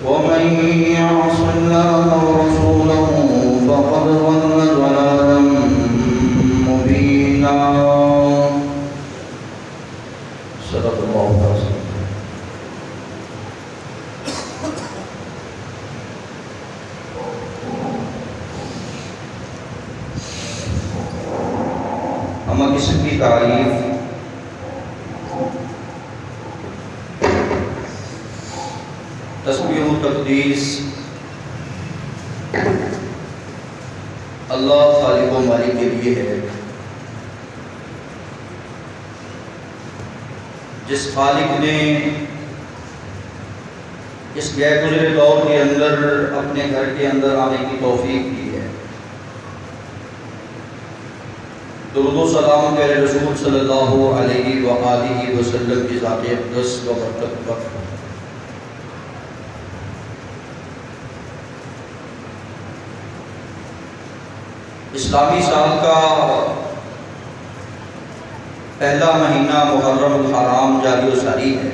ومن يعص الله ورسوله فقد ضل ضلالا مبينا. صدق الله العظيم. اما قسم کی تعریف تسبیح و تقدیس اللہ خالق و مالک کے لیے ہے، جس خالق نے اس غیر گزرے دور کے اندر اپنے گھر کے اندر آنے کی توفیق دی ہے. درود و سلام پیارے رسول صلی اللہ علیہ وآلہ وسلم کی ذات اقدس و برکت پر. اسلامی سال کا پہلا مہینہ محرم الحرام جاری و ساری ہے.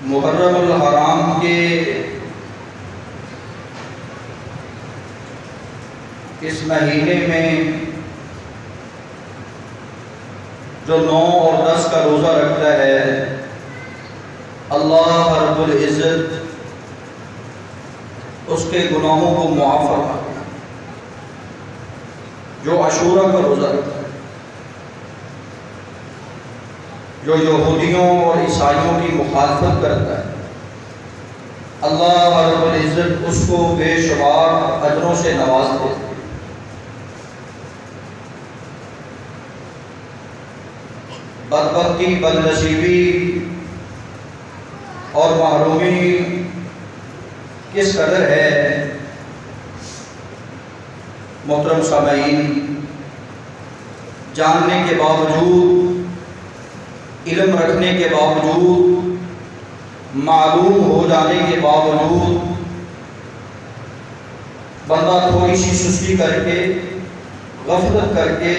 محرم الحرام کے اس مہینے میں جو 9 اور 10 کا روزہ رکھتا ہے، اللہ رب العزت اس کے گناہوں کو معاف فرماتا ہے. جو عاشورہ کا روزہ رکھتا ہے، جو یہودیوں اور عیسائیوں کی مخالفت کرتا ہے، اللہ رب العزت اس کو بے شمار اجروں سے نواز دیتا ہے. بدبختی، بدنصیبی اور محرومی کس قدر ہے محترم سامعین، جاننے کے باوجود، علم رکھنے کے باوجود، معلوم ہو جانے کے باوجود بندہ تھوڑی سی سستی کر کے، غفلت کر کے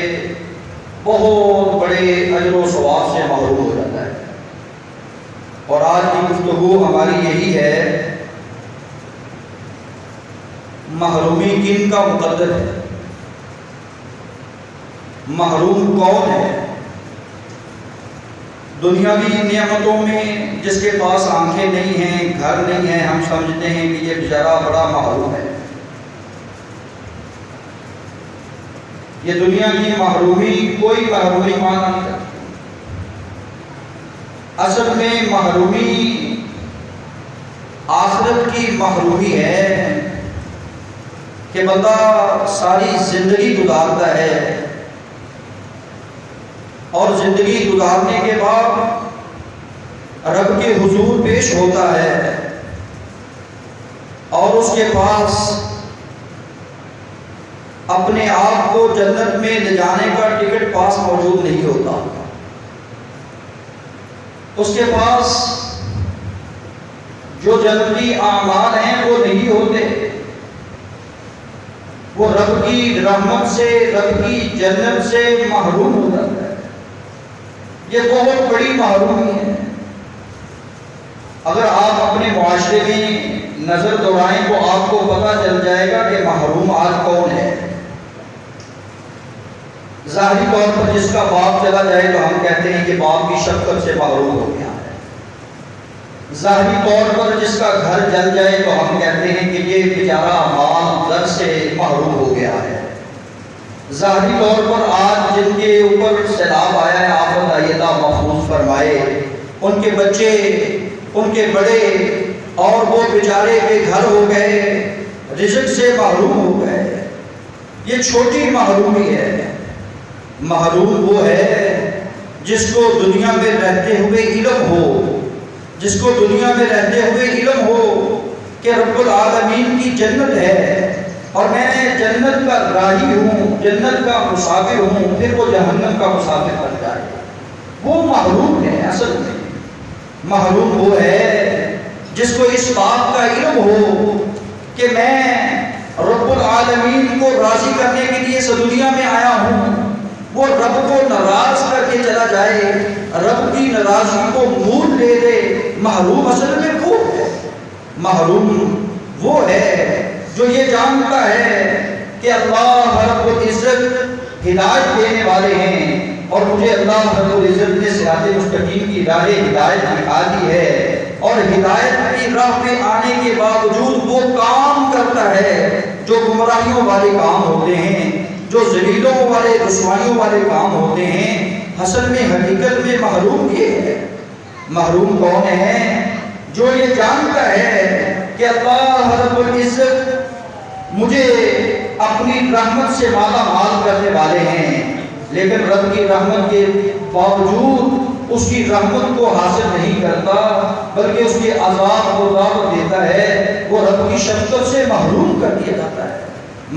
بہت بڑے اجر و ثواب سے محروم ہو جاتا ہے. اور آج کی گفتگو ہماری یہی ہے، محرومی کن کا مقدر ہے، محروم کون ہے. دنیاوی نعمتوں میں جس کے پاس آنکھیں نہیں ہیں، گھر نہیں ہیں، ہم سمجھتے ہیں کہ یہ بیچارہ بڑا محروم ہے. یہ دنیا کی محرومی کوئی محرومی مانا نہیں کرتی. اصل میں محرومی آخرت کی محرومی ہے کہ بندہ ساری زندگی گزارتا ہے اور زندگی گزارنے کے بعد رب کے حضور پیش ہوتا ہے اور اس کے پاس اپنے آپ کو جنت میں لے جانے کا ٹکٹ پاس موجود نہیں ہوتا. اس کے پاس جو جنتی اعمال ہیں وہ نہیں ہوتے. وہ رب کی رحمت سے، رب کی جنت سے محروم ہو جاتا ہے. یہ بہت بڑی محرومی ہے. اگر آپ اپنے معاشرے میں نظر دوڑائیں تو آپ کو پتہ چل جائے گا کہ محروم آج کون ہے. ظاہری طور پر جس کا باپ چلا جائے تو ہم کہتے ہیں کہ باپ کی شفقت سے محروم ہو گیا ہے. ظاہری طور پر جس کا گھر جل جائے تو ہم کہتے ہیں کہ یہ بیچارہ مال در سے محروم ہو گیا ہے. ظاہری طور پر آج جن کے اوپر سیلاب آیا ہے، آفت آئی، اللہ محفوظ فرمائے، ان کے بچے، ان کے بڑے اور وہ بیچارے بے گھر ہو گئے، رزق سے محروم ہو گئے. یہ چھوٹی محرومی ہے. محروم وہ ہے جس کو دنیا میں رہتے ہوئے علم ہو، جس کو دنیا میں رہتے ہوئے علم ہو کہ رب العالمین کی جنت ہے اور میں جنت کا راہی ہوں، جنت کا مسافر ہوں، پھر وہ جہنم کا مسافر بن جائے. وہ محروم ہے. اصل میں محروم وہ ہے جس کو اس بات کا علم ہو کہ میں رب العالمین کو راضی کرنے کے لیے اس دنیا میں آیا ہوں، وہ رب کو ناراض کر کے چلا جائے رب کی ناراضگی کو مول لے دے، محروم اصل میں وہ ہے، محروم وہ ہے جو یہ جانتا ہے کہ اللہ رب العزت ہدایت دینے والے ہیں اور مجھے اللہ رب العزت نے صراط مستقیم کی راہ ہدایت دکھا دی ہے، اور ہدایت کی راہ پہ آنے کے باوجود وہ کام کرتا ہے جو گمراہیوں والے کام ہوتے ہیں، جو ذلیلوں والے رسوائیوں والے کام ہوتے ہیں۔ اصل میں حقیقت میں محروم یہ ہے، محروم کون ہے؟ جو یہ جانتا ہے کہ اللہ رب العزت مجھے اپنی رحمت سے مالا مال کرنے والے ہیں، لیکن رب کی رحمت کے باوجود اس کی رحمت کو حاصل نہیں کرتا بلکہ اس کے عذاب کو دعوت دیتا ہے، وہ رب کی شفقت سے محروم کر دیا جاتا ہے۔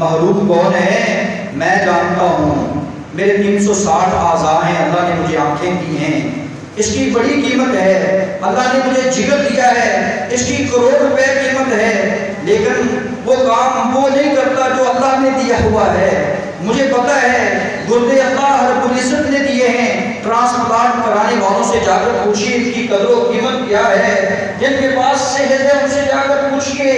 محروم کون ہے؟ میں جانتا ہوں، میرے 360 اعضاء ہیں، اللہ نے مجھے آنکھیں دی ہیں، اس کی بڑی قیمت ہے، اللہ نے مجھے جگر دیا ہے، اس کی کروڑ روپے قیمت ہے، لیکن وہ کام وہ نہیں کرتا جو اللہ نے دیا ہوا ہے۔ مجھے پتا ہے گردے اللہ رب العزت نے دیے ہیں، ٹرانسپلانٹ کرانے والوں سے جا کر پوچھیے اس کی قدر و قیمت کیا ہے، جن کے پاس صحت ہے ان سے جا کر پوچھیے،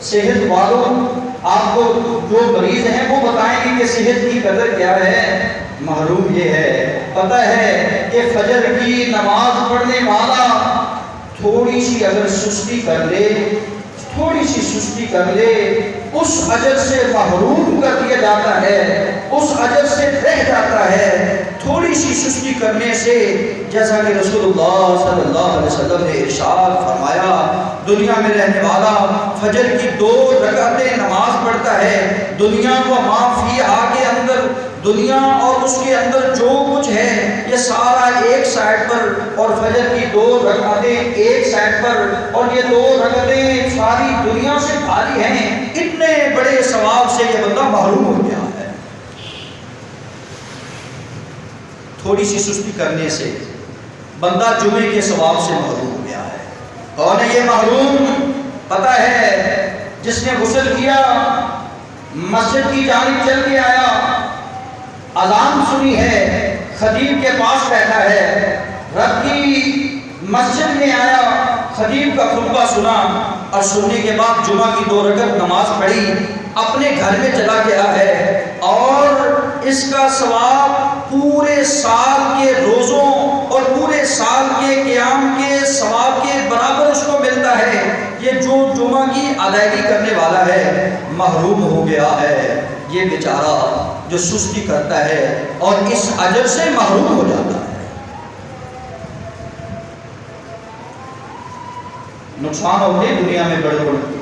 صحت والوں آپ کو جو مریض ہیں وہ بتائیں گے کہ صحت کی قدر کیا ہے۔ محروم یہ ہے، پتہ ہے کہ فجر کی نماز پڑھنے والا تھوڑی سی اگر سستی کر لے، تھوڑی سی سستی کر لے، اس اجر سے محروم کر دیا جاتا ہے، اس اجر سے رہ جاتا ہے تھوڑی سی سستی کرنے سے، جیسا کہ رسول اللہ صلی اللہ علیہ وسلم نے ارشاد فرمایا، دنیا میں رہنے والا فجر کی 2 رکعتیں نماز پڑھتا ہے، دنیا کو معافی آگے اندر، دنیا اور اس کے اندر جو کچھ ہے یہ سارا ایک سائڈ پر، اور فجر کی 2 رکعتیں ایک سائڈ پر، اور یہ 2 رکعتیں ساری دنیا سے خالی ہیں، اتنے بڑے ثواب سے یہ بندہ محروم ہو گیا ہے۔ تھوڑی سی سستی کرنے سے بندہ جمعے کے ثواب سے محروم ہو گیا ہے۔ کون ہے یہ محروم؟ پتہ ہے جس نے غسل کیا، مسجد کی جانب چل کے آیا، اذان سنی ہے، خطیب کے پاس بیٹھا ہے، رب کی مسجد میں آیا، خطیب کا خطبہ سنا، اور سننے کے بعد جمعہ کی 2 رکعت نماز پڑھی، اپنے گھر میں چلا گیا ہے، اور اس کا ثواب پورے سال کے روزوں اور پورے سال کے قیام کے ثواب کے برابر اس کو ملتا ہے۔ یہ جو جمعہ کی ادائیگی کرنے والا ہے محروم ہو گیا ہے، یہ بیچارہ جو سستی کرتا ہے اور اس اجر سے محروم ہو جاتا ہے۔ نقصان ہوتے ہیں دنیا میں بڑے بڑے،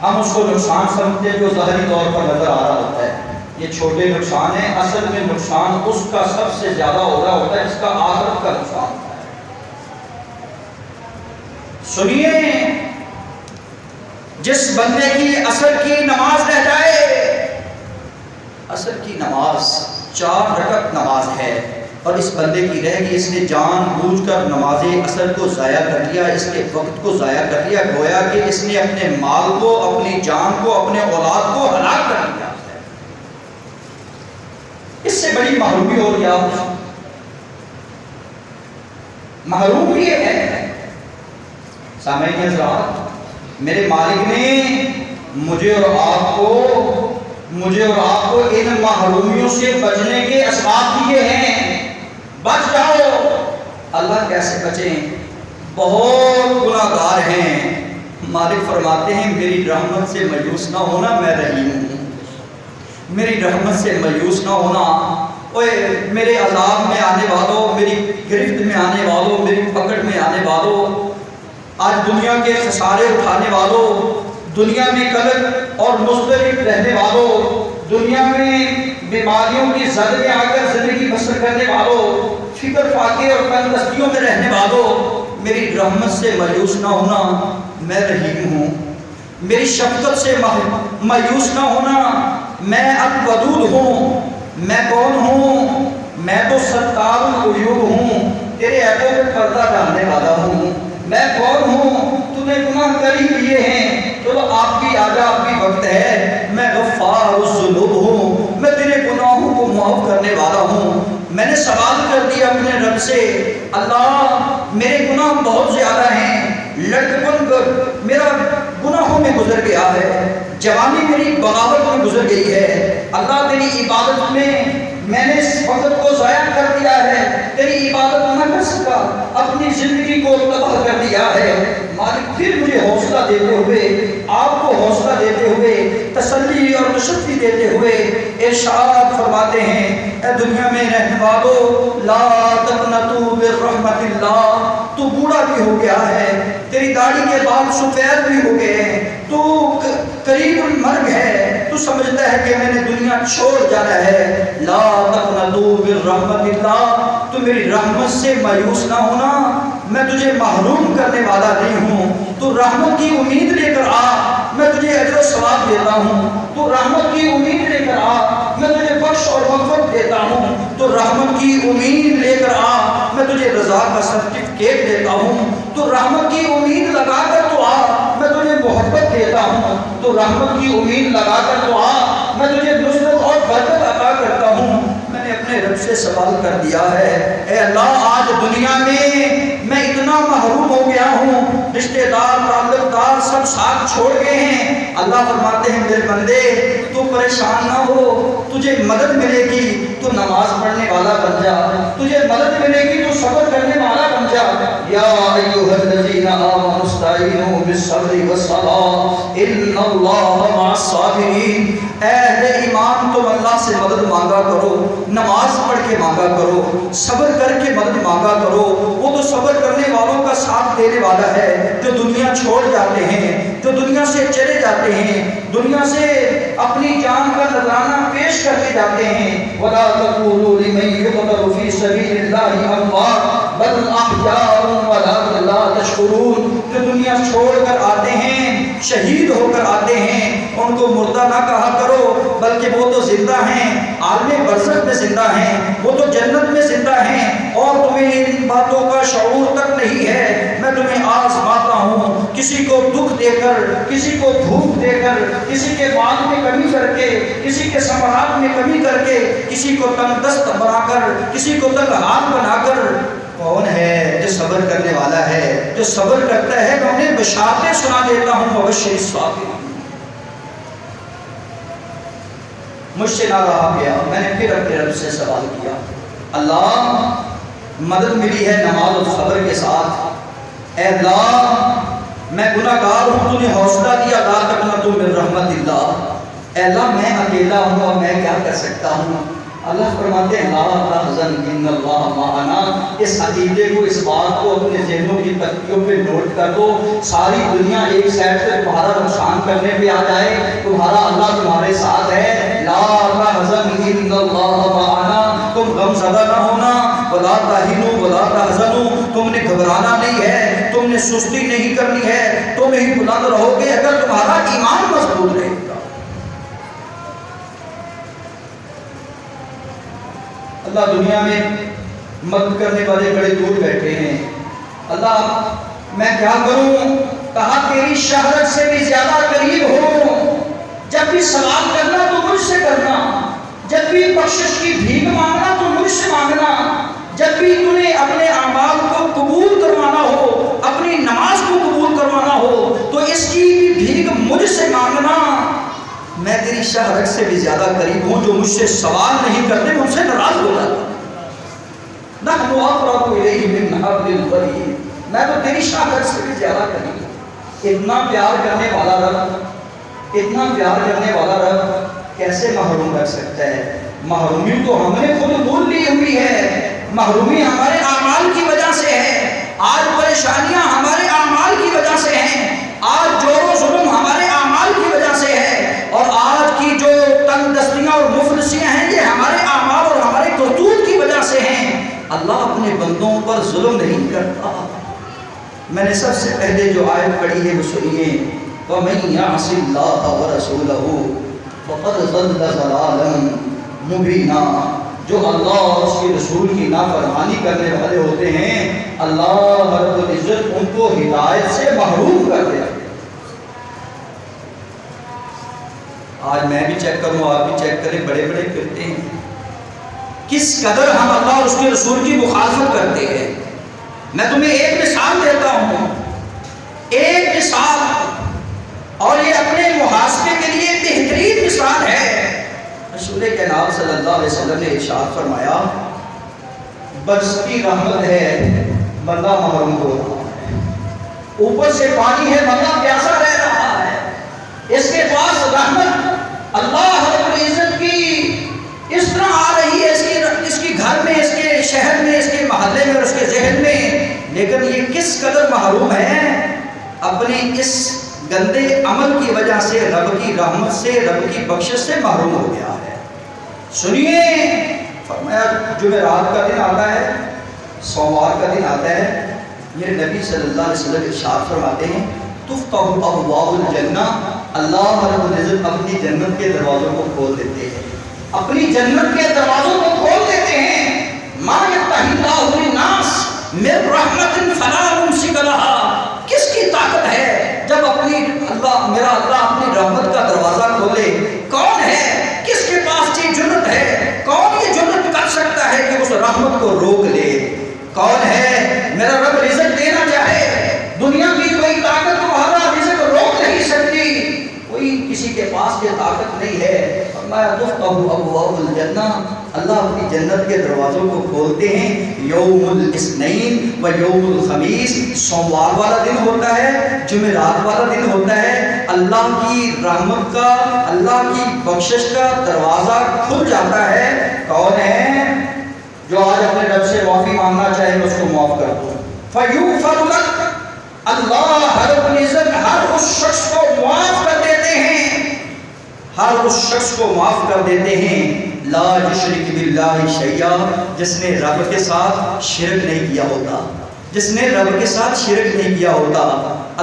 ہم اس کو نقصان سمجھتے جو ظاہری طور پر نظر آ رہا ہوتا ہے، یہ چھوٹے نقصان ہیں، اصل میں نقصان اس کا سب سے زیادہ ہو رہا ہوتا ہے جس کا آخرت کا نقصان ہوتا ہے۔ سنیے، جس بندے کی عصر کی نماز رہ جائے، عصر کی نماز 4 رکعت نماز ہے اور اس بندے کی رہ گئی، اس نے جان بوجھ کر نماز عصر کو ضائع کر لیا، اس کے وقت کو ضائع کر لیا، گویا کہ اس نے اپنے مال کو، اپنی جان کو، اپنے اولاد کو ہلاک کر لیا۔ اس سے بڑی محرومی اور کیا ہو؟ محروم یہ ہے، سامعین حضرات، میرے مالک نے مجھے اور آپ کو ان محرومیوں سے بچنے کے اسباب دیے ہیں، بچ جاؤ۔ اللہ کیسے بچیں؟ بہت گناہ گار ہیں۔ مالک فرماتے ہیں میری رحمت سے مایوس نہ ہونا، میں رحیم ہوں، میری رحمت سے مایوس نہ ہونا۔ اوے میرے عذاب میں آنے والوں، میری گرفت میں آنے والوں، میری پکڑ میں آنے والوں، آج دنیا کے خسارے اٹھانے والوں، دنیا میں قلق اور مضطرب رہنے والوں، دنیا میں بیماریوں کی زد میں آ کر زندگی بسر کرنے والوں، فکر فاقے اور تنگدستیوں میں رہنے والوں، میری رحمت سے مایوس نہ ہونا، میں رحیم ہوں، میری شفقت سے مایوس نہ ہونا، میں الودود ہوں۔ میں کون ہوں؟ میں تو ستار العیوب ہوں، تیرے عیبوں پہ پردہ ڈالنے والا ہوں۔ میں کون ہوں؟ تو نے گناہ کر ہی لیے ہیں، چلو آپ کی آجا، آپ کی وقت ہے۔ میں غفار الذنوب ہوں، میں تیرے گناہوں کو معاف کرنے والا ہوں۔ میں نے سوال کر دیا اپنے رب سے، اللہ میرے گناہ بہت زیادہ ہیں، لڑکپن میرا گناہوں میں گزر گیا ہے، جوانی میری بغاوت میں گزر گئی ہے، اللہ تیری عبادت میں نے اس وقت کو ضائع کر دیا ہے، تیری عبادت نہ کر سکا، اپنی زندگی کو تباہ کر دیا ہے۔ مالک پھر مجھے حوصلہ دیتے ہوئے، آپ کو حوصلہ دیتے ہوئے، تسلی اور تشفی دیتے ہوئے ارشاد فرماتے ہیں، اے دنیا میں رہنے والو لا تقنطوا من رحمت اللہ، تو بوڑھا بھی ہو گیا ہے، تیری داڑھی کے بال سفید بھی ہو گئے ہیں، تو قریب المرگ ہے، تو سمجھتا ہے کہ میں نے دنیا چھوڑ جانا ہے، لا تقنطوا من رحمت اللہ، تو میری رحمت سے مایوس نہ ہونا، میں تجھے محروم کرنے والا نہیں ہوں، تو رحمت کی امید لے کر آ، میں تجھے اجر و ثواب دیتا ہوں، تو رحمت کی امید لے کر آ، میں تجھے بخش اور مغفرت دیتا ہوں، تو رحمت کی امید لے کر آ، میں تجھے رضا کا سرٹیفکیٹ دیتا ہوں، تو رحمت کی امید لگا کر تو آ، میں تجھے محبت دیتا ہوں، تو رحمت کی امید لگا کر تو آ، میں تجھے نصرت اور برکت عطا کرتا ہوں۔ میں نے اپنے رب سے سوال کر دیا ہے، اے اللہ آج دنیا میں اتنا محروم ہو گیا ہوں، رشتہ دار تعلق دار سب ساتھ چھوڑ گئے ہیں، اللہ فرماتے ہیں میرے بندے تو پریشان نہ ہو، تجھے مدد ملے گی، تو نماز پڑھنے والا بن جا، تجھے مدد ملے گی تو صبر کرنے والا بن جا، یا ایھا الذین آمنوا استعینوا بالصبر والصلاۃ ان اللہ مع الصابرین، اے اہل ایمان تم اللہ سے مدد مانگا کرو، نماز پڑھ کے مانگا کرو، صبر کر کے مدد مانگا کرو، وہ تو صبر کرنے والوں کا ساتھ دینے والا ہے جو دنیا چھوڑ جاتے ہیں، جو دنیا سے چلے جاتے ہیں، دنیا سے اپنی جان کا نذرانہ پیش کر کے جاتے ہیں۔ وَلَا تَقُولُوا لِمَن يُقْتَلُ فِي سَبِيلِ اللَّهِ أَمْوَاتٌ بَلْ أَحْيَاءٌ وَلَٰكِن لَّا تَشْعُرُونَ، جو دنیا چھوڑ کر آتے ہیں، شہید ہو کر آتے ہیں، ان کو مردہ نہ کہا کرو، بلکہ وہ تو زندہ ہیں، عالم برزخ میں زندہ ہیں، وہ تو جنت میں زندہ ہیں، اور تمہیں ان باتوں کا شعور تک نہیں ہے۔ میں تمہیں آزماتا ہوں، کسی کو دکھ دے کر، کسی کو بھوک دے کر، کسی کے مال میں کمی کر کے، کسی کے ثمرات میں کمی کر کے، کسی کو تنگ دست بنا کر، کسی کو تنگ ہاتھ بنا کر۔ کون ہے جو صبر کرنے والا ہے، جو صبر کرتا ہے، میں انہیں بشارتیں سنا دیتا ہوں، وبشر الصابرین۔ مجھ سے نہ رہا گیا، میں نے پھر اپنے رب سے سوال کیا، اللہ مدد ملی ہے نماز اور صبر کے ساتھ، اے اللہ میں گناہ گار ہوں، تو نے حوصلہ دیا لا تقنطوا من رحمت اللہ، اے اللہ میں اکیلا ہوں اور میں کیا کر سکتا ہوں۔ اللہ فرماتے ہیں لا تحزن ان اللہ معنا، اس عقیدے کو، اس بات کو اپنے ذہنوں کی تختیوں پہ نوٹ کر دو، ساری دنیا ایک سائڈ سے تمہارا نقصان کرنے پہ آ جائے، تمہارا اللہ تمہارے ساتھ ہے، لا تحزن ان اللہ معنا، تم غم زدہ نہ ہونا، ولا تہنوا ولا تحزنوا، تم نے گھبرانا نہیں ہے، تم نے سستی نہیں کرنی ہے، تم ہی بلند رہو گے اگر تمہارا ایمان مضبوط رہے گا۔ اللہ دنیا میں مدد کرنے والے بڑے دور بیٹھے ہیں، اللہ میں کیا کروں، کہا تیری شہرت سے بھی زیادہ قریب ہوں، جب بھی سوال کرنا تو مجھ سے کرنا، جب بھی بخشش کی بھیک مانگنا تو مجھ سے مانگنا، جب بھی تمہیں اپنے اعمال کو قبول کروانا ہو، اپنی نماز کو قبول کروانا ہو، تو اس کی بھی بھیک مجھ سے مانگنا، میں تیری شہرت سے بھی زیادہ قریب ہوں، جو مجھ سے سوال نہیں کرتے مجھ سے ناراض ہو جاتا۔ نحن اقرب الیہ من حبل الورید، میں تو تیری شہرت سے بھی زیادہ قریب ہوں۔ اتنا پیار کرنے والا رب، اتنا پیار کرنے والا رب کیسے محروم رکھ سکتا ہے؟ محرومی تو ہم نے خود بھول لی ہوئی ہے، محرومی ہمارے اعمال کی وجہ سے ہے، آج پریشانیاں ہمارے اعمال کی وجہ سے ہیں، آج جور و ظلم ہمارے اعمال کی وجہ سے ہے، اور آج کی جو تنگ دستیاں اور مفلسیاں ہیں یہ ہمارے اعمال اور ہمارے کرتوت کی وجہ سے ہیں۔ اللہ اپنے بندوں پر ظلم نہیں کرتا۔ میں نے سب سے پہلے جو آیت پڑھی ہے وہ سنیے، وَمَن يَعْصِ اللَّهَ وَرَسُولَهُ فَقَدْ ضَلَّ ضَلَالًا مُبِينًا، جو اللہ اور اس کے رسول کی نافرمانی کرنے والے ہوتے ہیں، اللہ رب العزت ان کو ہدایت سے محروم کر دیا۔ آج میں بھی چیک کروں، آپ بھی چیک کریں، بڑے بڑے پھرتے ہیں، کس قدر ہم اللہ اور اس کے رسول کی مخالفت کرتے ہیں۔ میں تمہیں ایک مثال دیتا ہوں، ایک مثال، اور یہ اپنے محاسبے کے لیے بہترین مثال ہے۔ رسول کے نام صلی اللہ علیہ وسلم نے ارشاد فرمایا، برستی رحمت ہے بندہ محروم ہو رہا ہے، اوپر سے پانی ہے بندہ پیاسا رہ رہا ہے، اس کے پاس رحمت اللہ رب العزت کی اس طرح آ رہی ہے، اس کی گھر میں، اس کے شہر میں، اس کے محلے میں اور اس کے ذہن میں، لیکن یہ کس قدر محروم ہے، اپنے اس گندے عمل کی وجہ سے رب کی رحمت سے، رب کی بخشش سے محروم ہو گیا ہے۔ سنیے، فرمایا جمعرات کا دن آتا ہے، سوموار کا دن آتا ہے، میرے نبی صلی اللہ علیہ وسلم ارشاد فرماتے ہیں، تفتح ابواب الجنہ، اللہ رب العزت اپنی جنت کے دروازوں کو کھول دیتے ہیں، اپنی جنت کے دروازوں کو کھول دیتے ہیں۔ ما یفتح اللہ للناس من رحمت فلا ممسک لها، کس کی طاقت ہے جب اپنی اللہ، میرا اللہ اپنی رحمت کا دروازہ کھولے؟ کون ہے؟ کس کے پاس یہ جرت ہے؟ کون یہ جرت کر سکتا ہے کہ اس رحمت کو روک لے؟ کون ہے؟ میرا رب رزق دینا چاہے، دنیا کی کوئی طاقت تمہارا رزق روک نہیں سکتی، کوئی کسی کے پاس یہ طاقت نہیں ہے۔ فرمایا تفتح ابواب الجنہ، اللہ اپنی جنت کے دروازوں کو کھولتے ہیں، یوم الاثنین و یوم الخمیس، سوموار والا دن ہوتا ہے، جمعرات والا دن ہوتا ہے، اللہ کی رحمت کا، اللہ کی بخشش کا دروازہ کھل جاتا ہے۔ کون ہے جو آج اپنے رب سے معافی مانگنا چاہے میں اس کو معاف کر دوں؟ فیغفر لک، اللہ رب العزت ہر اس شخص کو معاف کر دیتے ہیں، ہر اس شخص کو معاف کر دیتے ہیں، لا یشرک باللہ شیئا، جس نے رب کے ساتھ شرک نہیں کیا ہوتا، جس نے رب کے ساتھ شرک نہیں کیا ہوتا،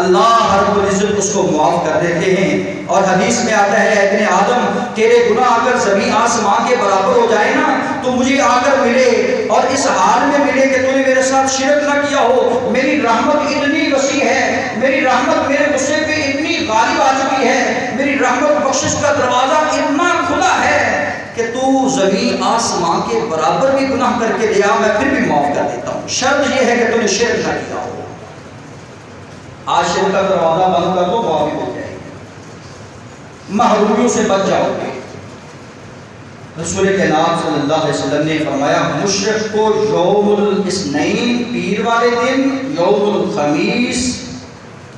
اللہ رب العزت اس کو معاف کر دیتے ہیں۔ اور حدیث میں آتا ہے، ابن آدم تیرے گناہ اگر زمین آسمان کے برابر ہو جائے نا تو مجھے آ کر ملے اور اس حال میں ملے کہ تو نے میرے ساتھ شرک نہ کیا ہو، میری رحمت اتنی وسیع ہے، میری رحمت میرے غصے پہ اتنی غالب آ چکی ہے، میری رحمت بخشش کا دروازہ اتنا کھلا ہے کہ تو زمین آسمان کے برابر بھی گناہ کر کے لیا، میں پھر بھی معاف کر دیتا ہوں، شرط یہ ہے کہ تو نے شرک نہ کیا ہو۔ آج شرک کا دروازہ بند کر دو، معافی ہو جائے گی، محرومیوں سے بچ جاؤ گے۔ رسول کے نام صلی اللہ علیہ وسلم نے فرمایا، مشرق کو یوم الاثنین پیر والے دن، یوم الخمیس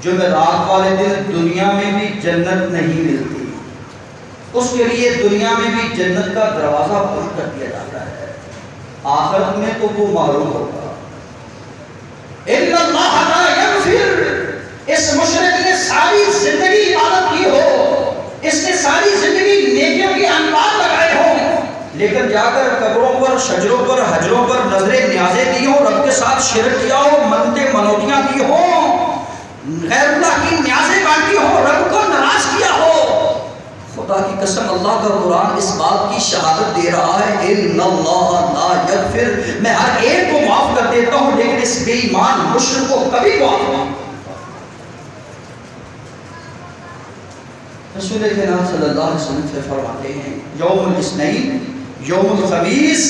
جمعرات والے دن دنیا میں بھی جنت نہیں ملتی، اس کے لیے دنیا میں بھی جنت کا دروازہ بند کر دیا جاتا ہے، آخرت میں تو وہ محروم ہوگا۔ ان اللہ لا یغفر، اس مشرک نے ساری زندگی عبادت کی ہو، اس نے ساری زندگی نیکیوں کی انوار لگائے ہوں، لیکن جا کر قبروں پر، شجروں پر، حجروں پر نظریں نیازیں دی ہوں، رب کے ساتھ شرک کیا ہو، منتیں منوتیاں دی ہوں، غیر اللہ کی نیازیں بانٹی ہو، رب کو ناراض کیا ہو، خدا کی قسم اللہ کا قرآن اس بات کی شہادت دے رہا ہے، ان اللہ لا یغفر، میں ہر ایک کو معاف کر دیتا ہوں لیکن اس بے ایمان مشرک کو کبھی معاف نہیں۔ رسول کریم صلی اللہ علیہ وسلم سے فرماتے ہیں، یوم الاثنین، یوم الخمیس،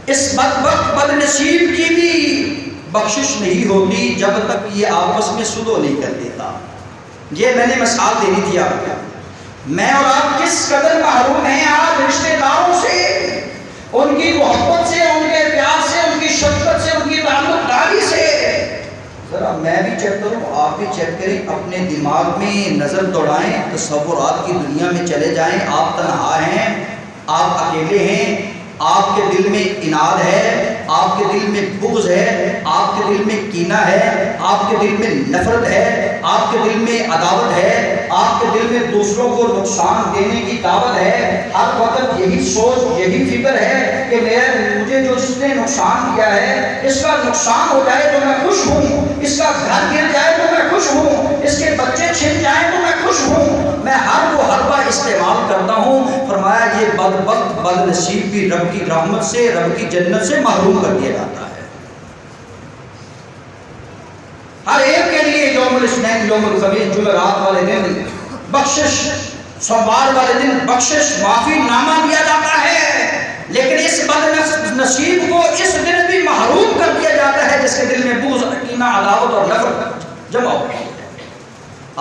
اس بدبخت بد نصیب کی بھی بخشش نہیں ہوتی جب تک یہ آپس میں صلح نہیں کر دیتا۔ یہ میں نے مثال دینی تھی آپ کو، میں اور آپ کس قدر محروم ہیں آج رشتہ داروں سے، ان کی محبت سے، ان کے پیار سے، ان کی شفقت سے، ان کی تعلق داری سے۔ ذرا میں بھی چیک کروں، آپ بھی چیک کریں، اپنے دماغ میں نظر دوڑائیں، تصورات کی دنیا میں چلے جائیں، آپ تنہا ہیں، آپ اکیلے ہیں، آپ کے دل میں اناد ہے، آپ کے دل میں بغض ہے، آپ کے دل میں کینہ ہے، آپ کے دل میں نفرت ہے، آپ کے دل میں عداوت ہے، آپ کے دل میں دوسروں کو نقصان دینے کی دعوت ہے، ہر وقت یہی سوچ، یہی فکر ہے کہ مجھے جو جس نے نقصان کیا ہے اس کا نقصان ہو جائے تو میں خوش ہوں، اس کا گھر گر جائے تو میں خوش ہوں، اس کے بچے چھن جائیں تو میں خوش ہوں، میں ہر وہ حربہ استعمال کرتا ہوں۔ فرمایا یہ بدبخت بد نصیب بھی رب کی رحمت سے، رب کی جنت سے محروم کر دیا جاتا ہے۔ ہر ایک کے لیے یوم الاثنین، یوم الخمیس، جمعرات والے دن بخشش، سوموار والے دن بخشش، معافی نامہ دیا جاتا ہے، لیکن اس بد نصیب کو اس دن بھی محروم کر دیا جاتا ہے جس کے دل میں بغض، کینہ، عداوت اور نفرت جمع ہوتی ہے۔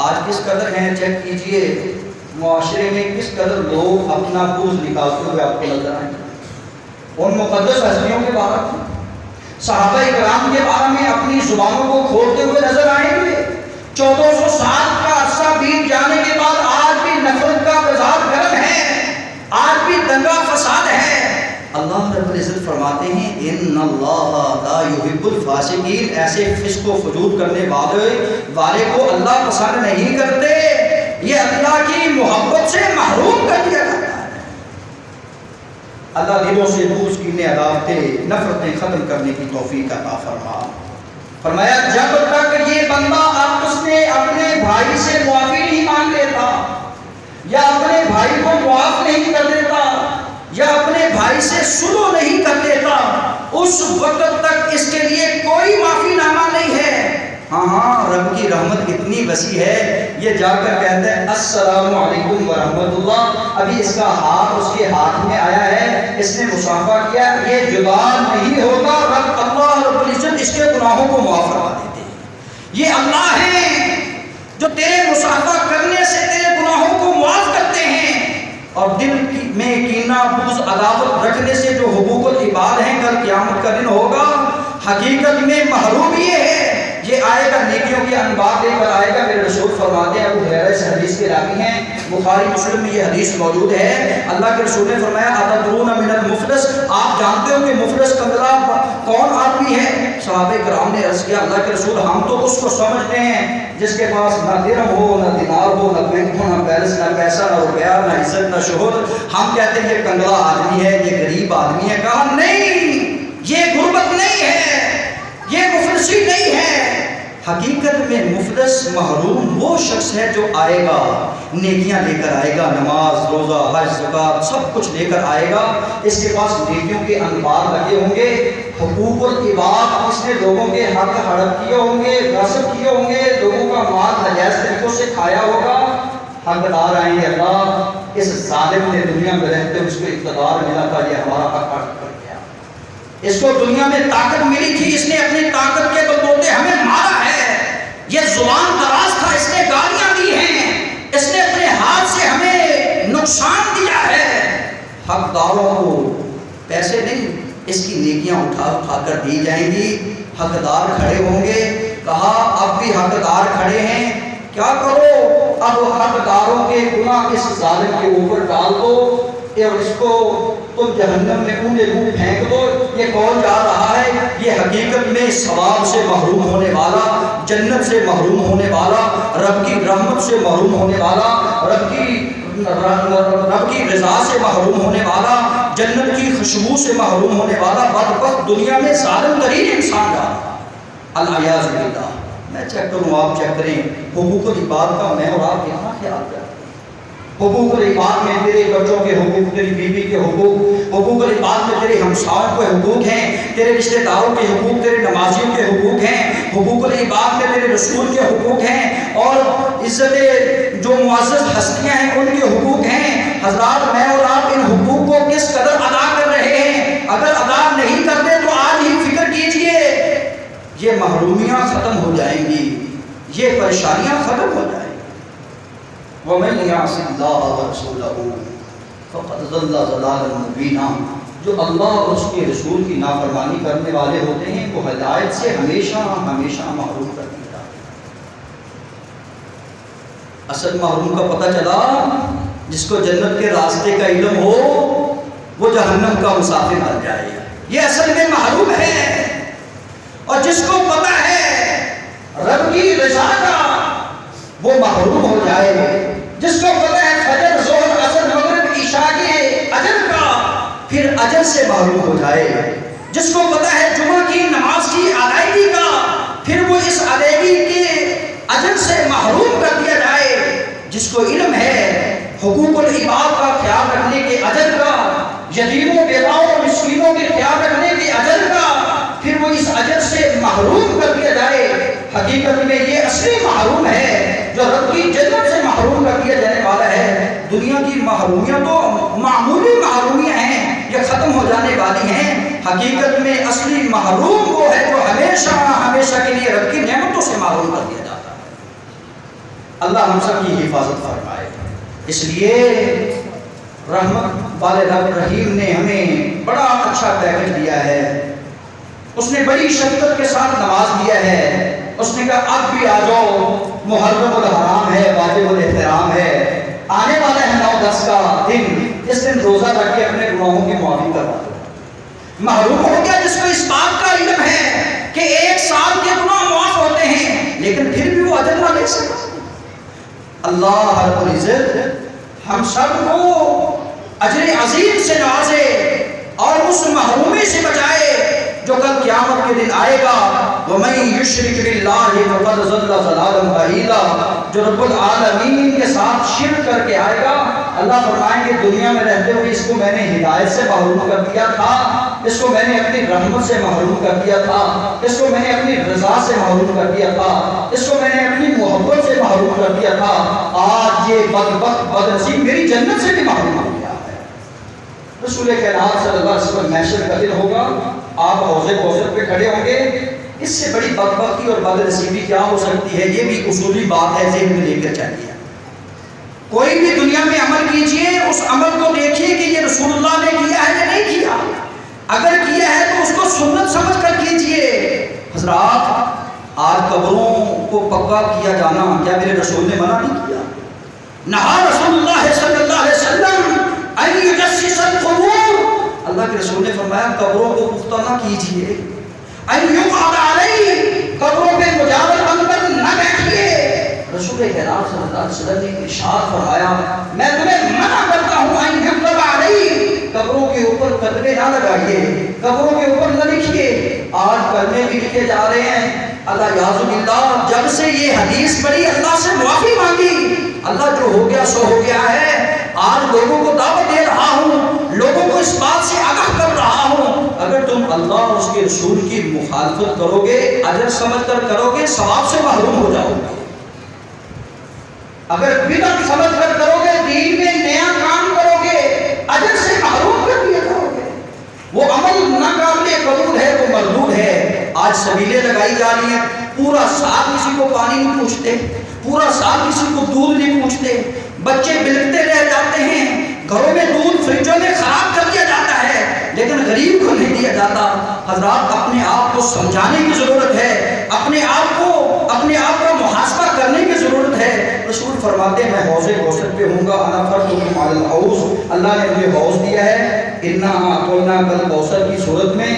آج کس قدر ہیں، چیک کیجئے معاشرے میں کس قدر لوگ اپنا بغض نکالتے ہوئے آپ کو نظر آئیں گے۔ ان مقدس ہستیوں کے بارے میں، صحابہ کرام کے بارے میں اپنی زبانوں کو کھولتے ہوئے نظر آئیں گے۔ 1400 سال کا عرصہ بیت جانے کے بعد آج بھی نفرت کا مزاج گرم ہے، آج بھی دنگا فساد ہے۔ اللہ رب العزت فرماتے ہیں ان اللہ لا یحب الفاسقین، ایسے فسق و فجور کرنے والے کو اللہ پسند نہیں کرتے، یہ اللہ کی محبت سے محروم کر دیا جاتا ہے۔ اللہ دلوں سے بغض، کینے، عداوتیں، نفرتیں ختم کرنے کی توفیق عطا فرما۔ فرمایا جب تک یہ بندہ آپس میں اپنے بھائی سے معافی نہیں مانگ لیتا، یا اپنے بھائی کو معاف نہیں کر دیتا، یا اپنے بھائی سے سلو نہیں کر دیتا، اس وقت تک اس کے لیے کوئی معافی نامہ نہیں ہے۔ ہاں رب کی رحمت اتنی وسیع ہے، یہ جا کر کہتا ہے السلام علیکم ورحمۃ اللہ، ابھی اس کا ہاتھ اس کے ہاتھ میں آیا ہے، اس نے مصافحہ کیا، یہ جدا نہیں ہوگا، رب اللہ رب العزت اس کے گناہوں کو معاف کروا دیتے ہیں۔ یہ اللہ ہے جو تیرے مصافحہ کرنے سے تیرے گناہوں کو معاف کرتے ہیں، اور دل میں کینہ، بغض، عداوت رکھنے سے جو حقوق العباد ہیں کل قیامت کا دن ہوگا۔ حقیقت میں محروم یہ ہے، یہ آئے گا نیکیوں کے انبار لے کر آئے گا۔ میرے رسول فرماتے ہیں، ابو ہریرہ سے حدیث کے راوی ہیں، بخاری مسلم میں یہ حدیث موجود ہے، اللہ کے رسول نے فرمایا اتدرون من المفلس، آپ جانتے ہو کہ مفلس کنگلا کون آدمی ہے؟ صحابہ کرام نے عرض کیا اللہ کے رسول ہم تو اس کو سمجھتے ہیں جس کے پاس نہ درہم ہو، نہ دینار ہو، نہ بینک ہو، نہ بیلنس، نہ پیسہ، نہ روپیہ، نہ عزت، نہ شہرت، ہم کہتے ہیں یہ کنگلا آدمی ہے، یہ غریب آدمی ہے۔ کہا نہیں، یہ غربت نہیں ہے، یہ مفلسی نہیں ہے۔ حقیقت میں مفلس محروم وہ شخص ہے جو آئے گا، نیکیاں لے کر آئے گا، نماز، روزہ، حج، زکات سب کچھ لے کر آئے گا، اس کے پاس نیکیوں کے انبار لگے ہوں گے، حقوق العباد اس نے لوگوں کے حق ہڑپ کیے ہوں گے، غصب کیے ہوں گے، لوگوں کا مال ناجائز طریقوں سے کھایا ہوگا، حقدار آئیں گے اللہ اس ظالم نے دنیا میں رہتے ہوئے اس کو اقتدار ملا تھا، یہ ہمارا حق ہڑپ کر گیا، اس کو دنیا میں طاقت ملی تھی، اس نے اپنی طاقت کے بلبوتے ہمیں مارا ہے، یہ زبان دراز تھا، اس نے گالیاں دی ہیں، اس نے اپنے ہاتھ سے ہمیں نقصان دیا ہے۔ حقداروں کو پیسے نہیں، اس کی نیکیاں اٹھا اٹھا کر دی جائیں گی، حقدار کھڑے ہوں گے۔ کہا اب بھی حقدار کھڑے ہیں، کیا کرو، اب حقداروں کے گناہ اس ظالم کے اوپر ڈال دو اور اس کو تم جہنم میں اونڈے منہ پھینک دو۔ یہ کون جا رہا ہے؟ یہ حقیقت میں ثواب سے محروم ہونے والا، جنت سے محروم ہونے والا، رب کی رحمت سے محروم ہونے والا، رب کی رضا سے محروم ہونے والا، جنت کی خوشبو سے محروم ہونے والا بدبخت دنیا میں ظالم ترین انسان جا رہا ہے، الیاذ باللہ۔ میں چیک کروں، آپ چیک کریں، حقوق العباد کا میں اور آپ یہاں خیال کریں۔ حقوق العباد میں تیرے بچوں کے حقوق، تیری بیوی کے حقوق، حقوق العباد میں تیرے ہمسایوں کے حقوق ہیں، تیرے رشتہ داروں کے حقوق، تیرے نمازیوں کے حقوق ہیں، حقوق العباد میں تیرے رسول کے حقوق ہیں، اور عزت جو معزز ہستیاں ہیں ان کے حقوق ہیں۔ حضرات میں اور آپ ان حقوق کو کس قدر ادا کر رہے ہیں؟ اگر ادا نہیں کرتے تو آج ہی فکر کیجئے، یہ محرومیاں ختم ہو جائیں گی، یہ پریشانیاں ختم ہو جائیں گی۔ وَمَن يَعْصِ اللَّهَ وَرَسُولَهُ فَقَدْ ضَلَّ ضَلَالًا مُبِينًا، جو اللہ اور اس کے رسول کی نافرمانی کرنے والے ہوتے ہیں وہ ہدایت سے ہمیشہ ہمیشہ محروم کر دیا جاتا ہے۔ اصل محروم کا پتہ چلا، جس کو جنت کے راستے کا علم ہو وہ جہنم کا مسافر بن جائے، یہ اصل میں محروم ہے۔ اور جس کو پتہ ہے رب کی رضا کا وہ محروم ہو جائے، جس کو پتہ ہے فجر، ظہر، عصر، مغرب، عشاء کے اجر کا پھر اجر سے محروم ہو جائے، جس کو پتہ ہے جمعہ کی نماز کی ادائیگی کا پھر وہ اس ادائیگی کے اجر سے محروم کر دیا جائے، جس کو علم ہے حقوق العباد کا خیال رکھنے کے اجر کا، یتیموں، بیواؤں اور مسکینوں کے خیال رکھنے کے اجر کا، پھر وہ اس اجر سے محروم کر دیا جائے۔ حقیقت میں یہ اصلی محروم ہے جو رب کی جنت سے محروم کر دیا جانے والا ہے۔ دنیا کی محرومیاں تو معمولی محرومیاں ہیں، یہ ختم ہو جانے والی ہیں. حقیقت میں اصلی محروم وہ ہے جو ہمیشہ ہمیشہ کے لیے رب کی نعمتوں سے محروم کر دیا جاتا ہے. اللہ ہم سب کی حفاظت فرمائے. اس لیے رحمت والے رب رحیم نے ہمیں بڑا اچھا پیکج دیا ہے. اس نے بڑی شدت کے ساتھ نواز دیا ہے. اس نے کہا اب بھی آ جاؤ، محرم الحرام ہے، واجب الاحترام ہے، آنے والا ہے 9-10 کا دن، اس دن روزہ رکھ کے اپنے گناہوں کی معافی کروا دو. محروم ہو گیا جس کو اس بات کا علم ہے کہ 1 سال کے گناہ معاف ہوتے ہیں لیکن پھر بھی وہ اجر نہ لے سکتا. اللہ رب العزت ہم سب کو اجر عظیم سے نوازے اور اس محرومی سے بچائے جو کل قیامت کے دن آئے گا. وَمَن يُشْرِكْ بِاللَّهِ فَقَدْ ضَلَّ ضَلَالًا بَعِيدًا. جو رب العالمین کے ساتھ شرک کر کے آئے گا، اللہ فرمائیں گے دنیا میں رہتے ہوئے اس کو میں نے ہدایت سے محروم کر دیا تھا، اس کو میں نے اپنی رحمت سے محروم کر دیا تھا، اس کو میں نے اپنی رضا سے محروم کر دیا تھا، اس کو میں نے اپنی محبت سے محروم کر دیا تھا. آج یہ بدبخت بدنصیب میری جنت سے بھی محروم ہو گیا ہے. رسول کائنات صلی اللہ علیہ وسلم محشر کا دن ہوگا، آپ حوض کوثر پہ کھڑے ہوں گے. اس سے بڑی بدبختی اور بدنصیبی کیا ہو سکتی ہے؟ یہ بھی اصولی بات ہے، ذہن میں لے کر چلیے. کوئی بھی دنیا میں عمل کیجئے، اس عمل کو دیکھیے کہ یہ رسول اللہ نے کیا ہے یا نہیں کیا. اگر کیا ہے تو اس کو سنت سمجھ کر کیجئے. حضرات، آج قبروں کو پکا کیا جانا کیا میرے رسول نے منع نہیں کیا؟ نہا رسول اللہ صلی اللہ علیہ وسلم ان یجسس القبور. اللہ کے رسول نے فرمایا قبروں کو پختہ نہ کیجئے. ان یقعد علیہ، قبروں پہ مجاور بن کر نہ بیٹھیے. رسول کریم صلی اللہ علیہ وسلم نے ارشاد فرمایا میں تمہیں منع کرتا ہوں ان یقعد علیہ، قبروں کے اوپر قدمیں نہ لگائیے، قبروں کے اوپر نہ لکھیے. آج کلمے بھی لکھے جا رہے ہیں. اللہ یعوذ باللہ، جب سے یہ حدیث پڑھی اللہ سے معافی مانگی. اللہ جو ہو گیا سو ہو گیا ہے. آج لوگوں کو دعوت دے رہا ہوں، لوگوں کو اس بات سے آگاہ کر رہا ہوں. اگر تم اللہ اور اس کے رسول کی مخالفت کرو گے، اجر سمجھ کر کرو گے، ثواب سے محروم ہو جاؤ گے. اگر بدعت سمجھ کر کرو گے، دین میں نیا کام کرو گے، اجر سے محروم کر دیا جاؤ گے. وہ عمل ناقابل قبول ہے، وہ مردود ہے. آج سبیلیں لگائی جا رہی ہیں، پورا سال کسی کو پانی نہیں پوچھتے، پورا سال کسی کو دودھ نہیں پوچھتے. بچے بلکتے رہ جاتے ہیں، گھروں میں دودھ فریجوں میں خراب کر دیا جاتا ہے لیکن غریب کو نہیں دیا جاتا. حضرات، اپنے آپ کو سمجھانے کی ضرورت ہے، اپنے آپ کا محاسبہ کرنے کی ضرورت ہے. رسول فرماتے ہیں میں حوض کوثر پہ ہوں گا، انا فرضکم علی الحوض. اللہ نے مجھے حوض دیا ہے، انا اعطیناک الکوثر کی صورت میں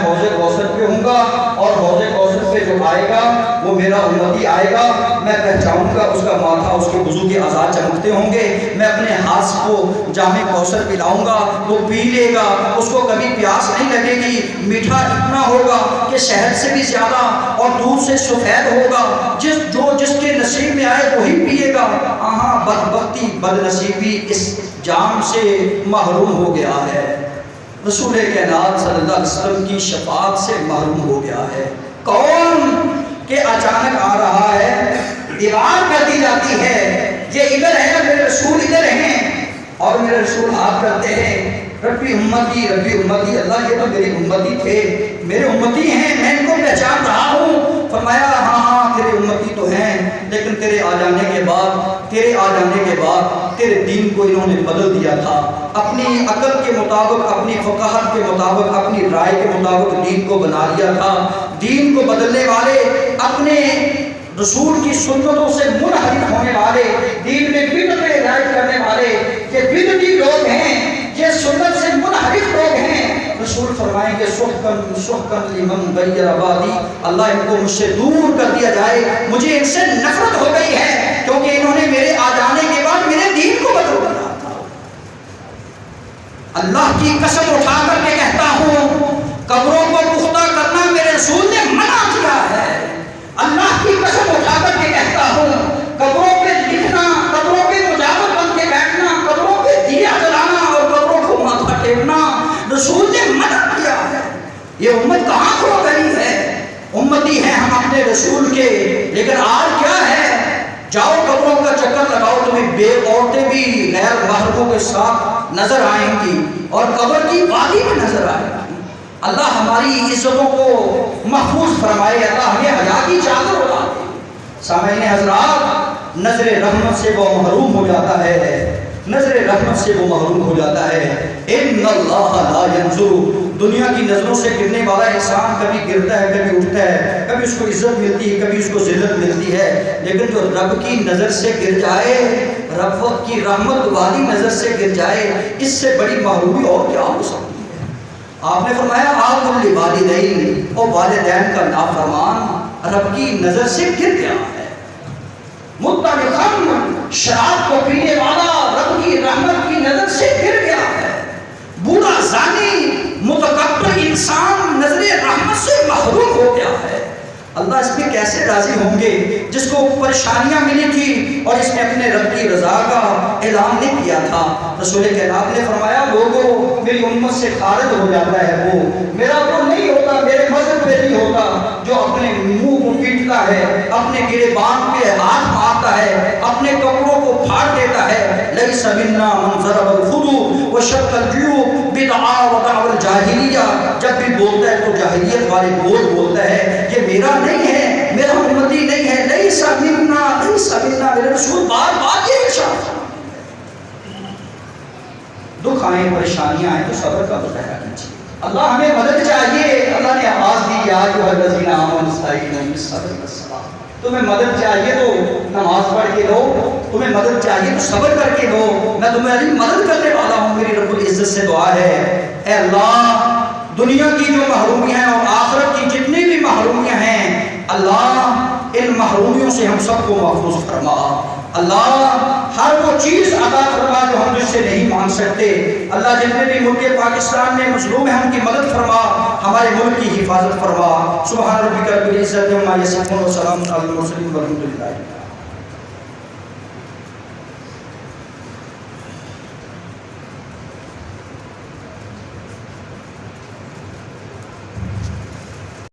حوض کوثر پہ ہوں گا. اور حوض کوثر پہ جو آئے گا وہ میرا امتی آئے گا. میں پہچاؤں گا اس کا ماتھا، اس کے وضو کے اعضاء چمکتے ہوں گے. میں اپنے ہاتھ کو جام کوثر پلاؤں گا، وہ پی لے گا، اس کو کبھی پیاس نہیں لگے گی. میٹھا اتنا ہوگا کہ شہد سے بھی زیادہ اور دودھ سے سفید ہوگا. جس کے نصیب میں آئے وہی پیے گا. بدبختی بدنصیبی اس جام سے محروم ہو گیا ہے. رسول کائنات صلی اللہ علیہ وسلم کی شفاعت سے محروم ہو گیا ہے. کون کہ اچانک آ رہا ہے، دیوار کر دی جاتی ہے، یہ ادھر ہے، میرے رسول ادھر ہیں، اور میرے رسول ہاتھ کرتے ہیں ربی امتی ربی امتی. اللہ یہ تو میری امتی تھے، میرے امتی ہیں، میں ان کو پہچان رہا ہوں. فرمایا ہاں تیرے امتی تو ہیں، لیکن تیرے آ جانے کے بعد تیرے دین کو انہوں نے بدل دیا تھا. اپنی عقل کے مطابق، اپنی فقاہت کے مطابق، اپنی رائے کے مطابق دین کو بنا لیا تھا. دین کو بدلنے والے، اپنے رسول کی سنتوں سے منحرف ہونے والے، دین میں بدعتیں رائج کرنے والے، یہ بدعتی لوگ ہیں، یہ سنت سے منحرف لوگ ہیں. رسول فرمائیں گے سحقاً لمن غیر بادی. اللہ ان کو مجھ سے دور کر دیا جائے، مجھے ان سے نفرت ہو گئی ہے کیونکہ انہوں نے میرے آ جانے کے بعد میرے دین کو بدل دیا تھا. اللہ کی قسم اٹھا کر کے کہتا ہوں قبروں کو پختہ کرنا میرے رسول نے منع کیا ہے. اللہ کی قسم اٹھا کر کے کہتا ہوں قبروں پہ لکھنا، قبروں پہ مجاور بن کے بیٹھنا، قبروں پہ دیا جلانا اور قبروں کو ماتھا ٹیکنا رسول نے منع کیا ہے. یہ امت کہاں کھو گئی ہے؟ امتی ہیں ہم اپنے رسول کے، لیکن آج کیا ہے؟ جاؤ قبروں قبروں کا چکر لگاؤ، تمہیں بے عورتیں بھی غیر محرموں کے ساتھ نظر آئیں گی اور قبر کی وادی میں نظر آئے گی۔ اللہ ہماری عزتوں کو محفوظ فرمائے، اللہ ہمیں حیا کی چادر اڑا دے۔ سامعین حضرات، نظر رحمت سے وہ محروم ہو جاتا ہے، نظر رحمت سے وہ محروم ہو جاتا ہے۔ ان اللہ لا ينظر، دنیا کی نظروں سے گرنے والا انسان کبھی گرتا ہے، کبھی اٹھتا ہے، کبھی اس کو عزت ملتی ہے، کبھی اس کو ذلت ملتی ہے، لیکن جو رب کی نظر سے گر جائے، رب کی رحمت والی نظر سے گر جائے، اس سے بڑی محرومی اور کیا ہو سکتی ہے؟ آپ نے فرمایا آپ الوالدین، اور والدین کا نافرمان رب کی نظر سے گر گیا ہے۔ متعلقاً شراب کو پینے والا رب کی رحمت کی نظر سے گر گیا ہے۔ بوڑھا زانی متکبر انسان نظر رحمت سے محروم ہو گیا ہے۔ اللہ اس پہ کیسے راضی ہوں گے جس کو پریشانیاں ملی تھی اور اس نے اپنے رب کی رضا کا اعلان نہیں کیا تھا۔ رسول کائنات نے فرمایا لوگوں میری امت سے خارج ہو جاتا ہے وہ، میرا وہ نہیں ہوتا، میرے مذہب پہ نہیں ہوتا جو اپنے منہ کو پیٹتا ہے، اپنے گریبان پہ ہاتھ مارتا ہے، اپنے کپڑوں کو پھاڑ دیتا ہے۔ لیس منا من ضرب الخدود وشق الجیوب بدعا ودعوى الجاہلیہ، جب بھی بولتا ہے تو جاہلیت والے بول بولتا ہے، یہ میرا نہیں ہے، میرا امتی نہیں ہے۔ لیس منا، لیس منا، میرے رسول بار بار یہ ارشاد۔ دکھ آئیں، پریشانیاں آئیں تو صبر کا مظاہرہ کیجیے۔ اللہ ہمیں مدد چاہیے، اللہ نے آواز دی یا ایھا الذین آمنوا استعینوا بالصبر والصلاۃ۔ تمہیں مدد چاہیے تو نماز پڑھ کے لو، تمہیں مدد چاہیے تو صبر کر کے لو، میں تمہاری مدد کرنے والا ہوں۔ میری رب العزت سے دعا ہے، اے اللہ دنیا کی جو محرومیاں ہیں اور آخرت کی جتنی بھی محرومیاں ہیں، اللہ ان محرومیوں سے ہم سب کو محفوظ فرما۔ اللہ ہر وہ چیز عطا فرما جو ہم جس سے نہیں مانگ سکتے۔ اللہ جتنے بھی ملک پاکستان میں مظلوم ہیں ان کی مدد فرما، ہمارے ملک کی حفاظت فرما۔ سبحان ربک رب العزت عما یصفون وسلام علی المرسلین والحمد للہ۔